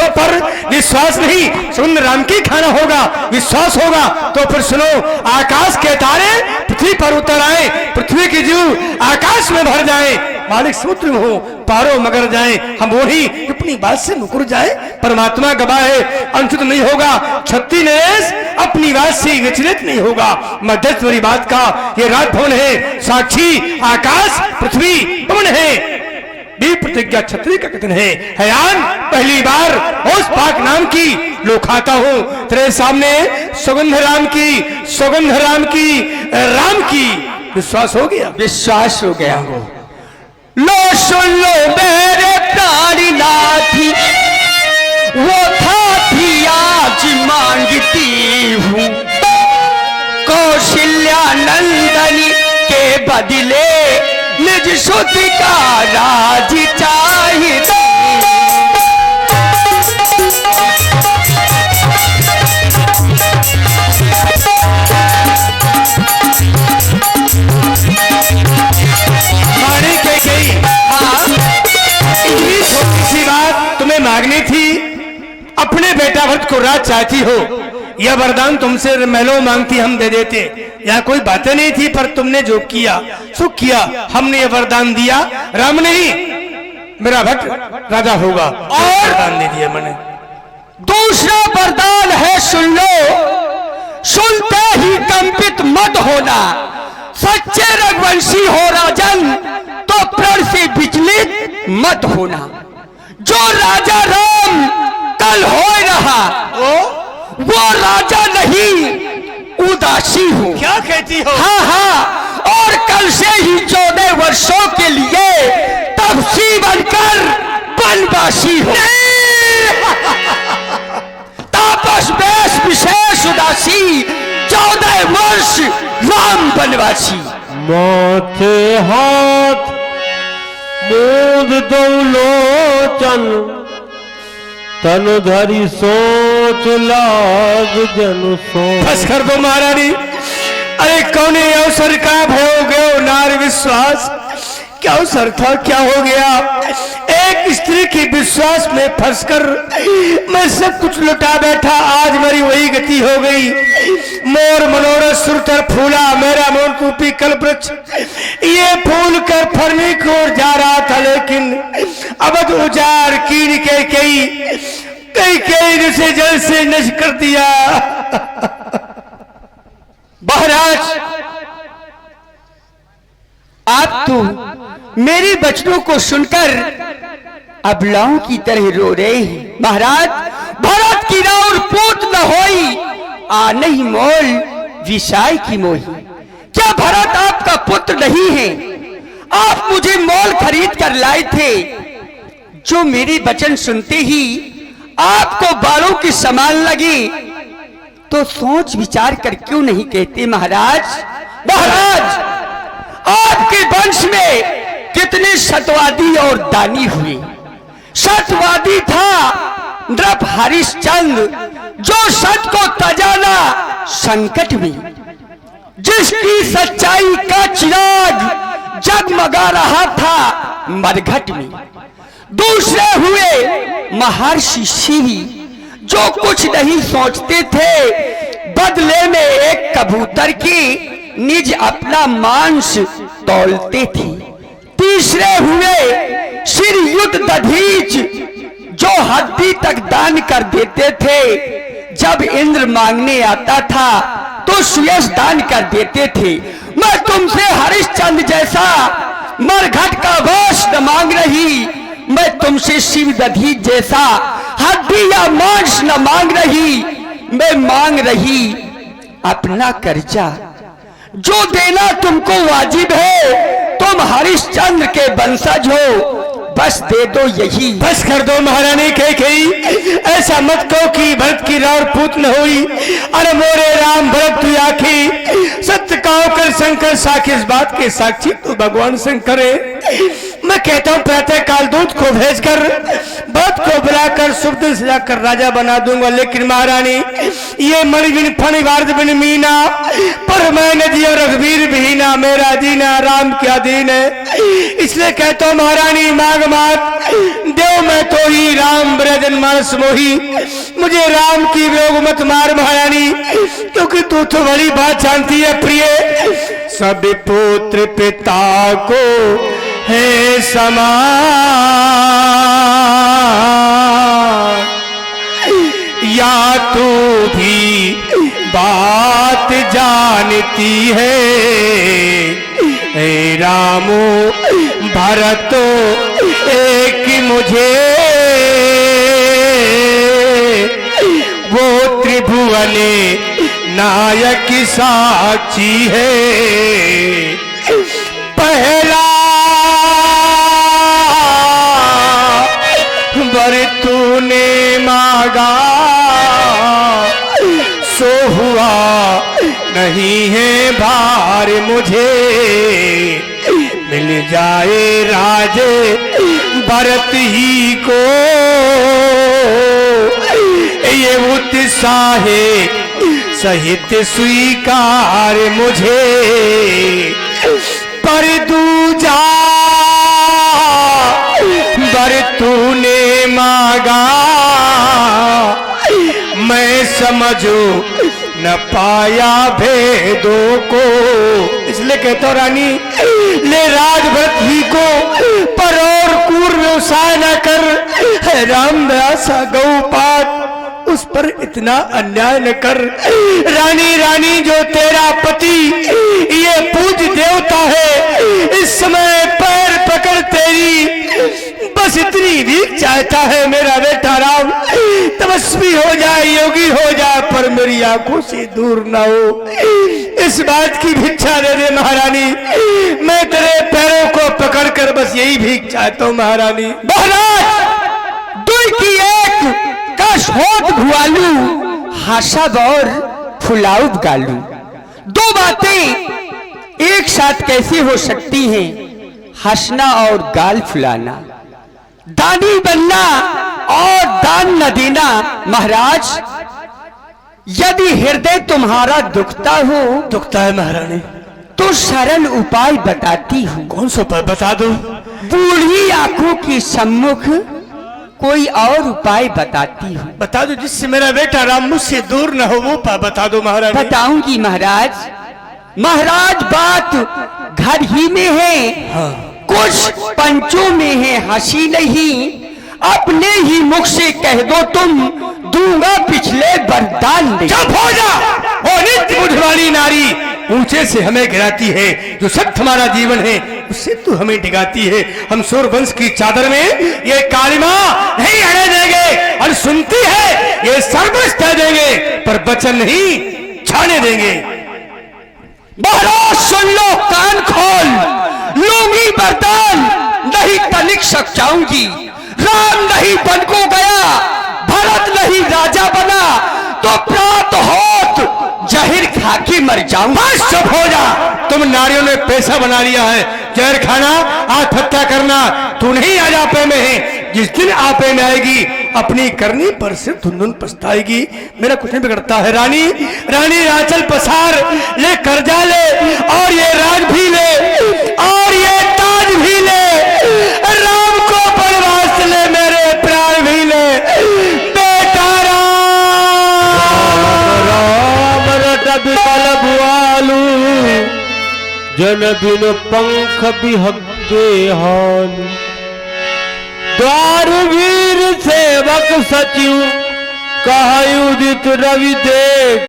वर्षों पर विश्वास नहीं, सुगंध राम की खाना होगा, विश्वास होगा तो फिर सुनो, आकाश के तारे पृथ्वी पर उतर आए, पृथ्वी की जीव आकाश में भर जाए, मालिक समुद्र में हो पारो मगर जाए, हम वही अपनी बात से मुकर जाए। परमात्मा गवाह है, अंशुत नहीं होगा, छत्ती नरेश अपनी बात से विचलित नहीं होगा। मध्यस्थ मेरी बात का ये राजभवन है, साक्षी आकाश पृथ्वी पवन है, भी प्रतिज्ञा छत्री का कथन है। हयान पहली बार उस पाक नाम की लो खाता हूँ, तेरे सामने सुगंध राम की, सुगंध राम की, राम की। विश्वास हो गया? विश्वास हो गया। लो सुन लो मेरे प्राणनाथ, वो था आज मांगती हूँ, कौशल्या नंदनी के बदले निज सुध का राज चाहिए। तुम्हें मांगनी थी, अपने बेटा भरत को राज चाहती हो, यह वरदान तुमसे महलों मांगती हम दे देते, यहाँ कोई बातें नहीं थी, पर तुमने जो किया सो किया, हमने यह वरदान दिया, राम नहीं मेरा भक्त राजा होगा, और वरदान दे दिया मैंने। दूसरा वरदान है, सुन लो, सुनते ही कंपित मत होना, सच्चे रघुवंशी हो राजन तो प्रण से विचलित मत होना। जो राजा राम कल हो रहा वो राजा नहीं उदासी हो। क्या कहती हो? हाँ हाँ, और कल से ही 14 वर्षों के लिए तपसी बनकर वनवासी हो। तापस वेश विशेष उदासी 14 वर्ष राम वनवासी। माथे हाथ मूंद दो लोचन, तन धरी सोच लाग जन सोच। बस कर दो महारानी, अरे कौन अवसर का भय गयो नार विश्वास, क्या अवसर था, क्या हो गया? एक स्त्री की विश्वास में फंसकर मैं सब कुछ लुटा बैठा, आज मेरी वही गति हो गई। मोर मनोरथ सुरतर फूला, मेरा मोर रूपी कल्पवृक्ष ये फूल कर फरने की ओर जा रहा था, लेकिन अवध उजार कीन के कई जिसे जल से नष्ट कर दिया। महाराज, आप तो मेरी बचनों को सुनकर अबलाओं की तरह रो रहे हैं। महाराज, भरत की राउर पूत न होई, आ नहीं मोल विषाय की मोही। क्या भरत आपका पुत्र नहीं है? आप मुझे मोल खरीद कर लाए थे, जो मेरी वचन सुनते ही आपको बालों की समान लगी, तो सोच विचार कर क्यों नहीं कहते? महाराज, महाराज, आपके वंश में कितने सतवादी और दानी हुए। सतवादी था नृप हरिश्चंद्र, जो सत को तजाना संकट में, जिसकी सच्चाई का चिराग जगमगा रहा था मरघट में। दूसरे हुए महर्षि शिवी, जो कुछ नहीं सोचते थे, बदले में एक कबूतर की निज अपना मांस तौलते थे। तीसरे हुए श्रीयुत दधीच, जो हड्डी तक दान कर देते थे, जब इंद्र मांगने आता था तो सुयश दान कर देते थे। मैं तुमसे हरिश्चंद्र जैसा मरघट का वश न मांग रही, मैं तुमसे शिव दधीच जैसा हड्डी या मांस न मांग रही, मैं मांग रही अपना कर्जा, जो देना तुमको वाजिब है। तुम हरिश्चंद्र के वंशज हो, बस दे दो यही। बस कर दो महारानी कैकेयी, ऐसा मत कहो कि भरत की राउर पूत न हुई। अरे मोरे राम भरत तू आखी, सत्य कहो कर शंकर साखी, इस बात के साक्षी तू भगवान शंकर है। मैं कहता हूं प्रातः काल दूत को भेजकर बत को बुलाकर शुभ दिन सजाकर राजा बना दूंगा, लेकिन महारानी ये मणि बिन फण वार्द बिन मीना पर मैं नदी और रघुवीर बिहीना, मेरा दीना राम क्या दीन है। इसलिए कहता हूं महारानी मांग मात देव मैं तो ही राम ब्रजन मानस मोही, मुझे राम की वियोग मत मार महारानी, क्योंकि तू तो बड़ी बात जानती है प्रिय, सब पुत्र पिता को है समान, या तू भी बात जानती है, हे रामो भरतो एक मुझे, वो त्रिभुवने नायक साक्षी है, पहला वर तूने मांगा सो हुआ नहीं है भार मुझे, मिल जाए राजे भरत ही को ये उत्साह सहित स्वीकार मुझे, पर दूजा वर तूने मांगा मैं समझू न पाया भेदों को, इसलिए कहता हूं रानी ले राजभक्त ही को, पर और क्रूर व्यवसाय न कर, है राम दयासा गौपात उस पर इतना अन्याय न कर। रानी रानी जो तेरा पति ये पूज देवता है, इस समय पैर पकड़ तेरी बस इतनी भीख चाहता है, मेरा बेटा राम तपस्वी हो जाए योगी हो जाए पर मेरी आंखों से दूर ना हो, इस बात की भिक्षा दे दे महारानी, मैं तेरे पैरों को पकड़कर बस यही भीख चाहता हूँ महारानी। महाराज दुई की एक कश होत भुआलू, हाशब और फुलाउब गालू, दो बातें एक साथ कैसे हो सकती हैं, हंसना और गाल फुलाना, दानी बनना और दान न देना। महाराज यदि हृदय तुम्हारा दुखता है महारानी, तो सरल उपाय बताती हूँ। कौन सा उपाय बता दो? बूढ़ी आंखों के सम्मुख कोई और उपाय बताती हूँ। बता दो जिससे मेरा बेटा राम मुझसे दूर न हो, वो उपाय बता दो महारानी। बताऊंगी महाराज। महाराज बात घर ही में है, हाँ। कुछ पंचों में है हंसी नहीं, अपने ही मुख से कह दो तुम, दूंगा पिछले वरदान नहीं। चुप हो जा, वो नित्य बुद्धवाली नारी ऊंचे से हमें गिराती है, जो सत्य हमारा जीवन है उससे तू हमें डिगाती है। हम सूर्यवंश की चादर में ये कालिमा नहीं अड़े देंगे, और सुनती है ये सर्वस्व दे देंगे पर वचन नहीं छाने देंगे। महाराज सुन लो कान खोल, लूंगी वरदान नहीं तनिक सक जाऊंगी, राम नहीं बन को गया, भरत नहीं राजा बना, तो प्रात होत जहर खा के मर जाऊंगा। बस चुप हो जा, तुम नारियों ने पैसा बना लिया है, जहर खाना आत्महत्या करना तू नहीं आज आपे में है, जिस दिन आपे में आएगी अपनी करनी पर से धुंधुन पछताएगी। मेरा कुछ नहीं बिगड़ता है रानी, रानी रांचल पसार ले, कर्जा ले, और ये राज भी ले, और ये ताज भी ले, राम को बनवास ले, मेरे प्राण भी ले, बेटा राम रट बिकल भुआलू, जन बिन पंख बिहके हाल, द्वार वीर सेवक सचिव कहु उदित रवि देख।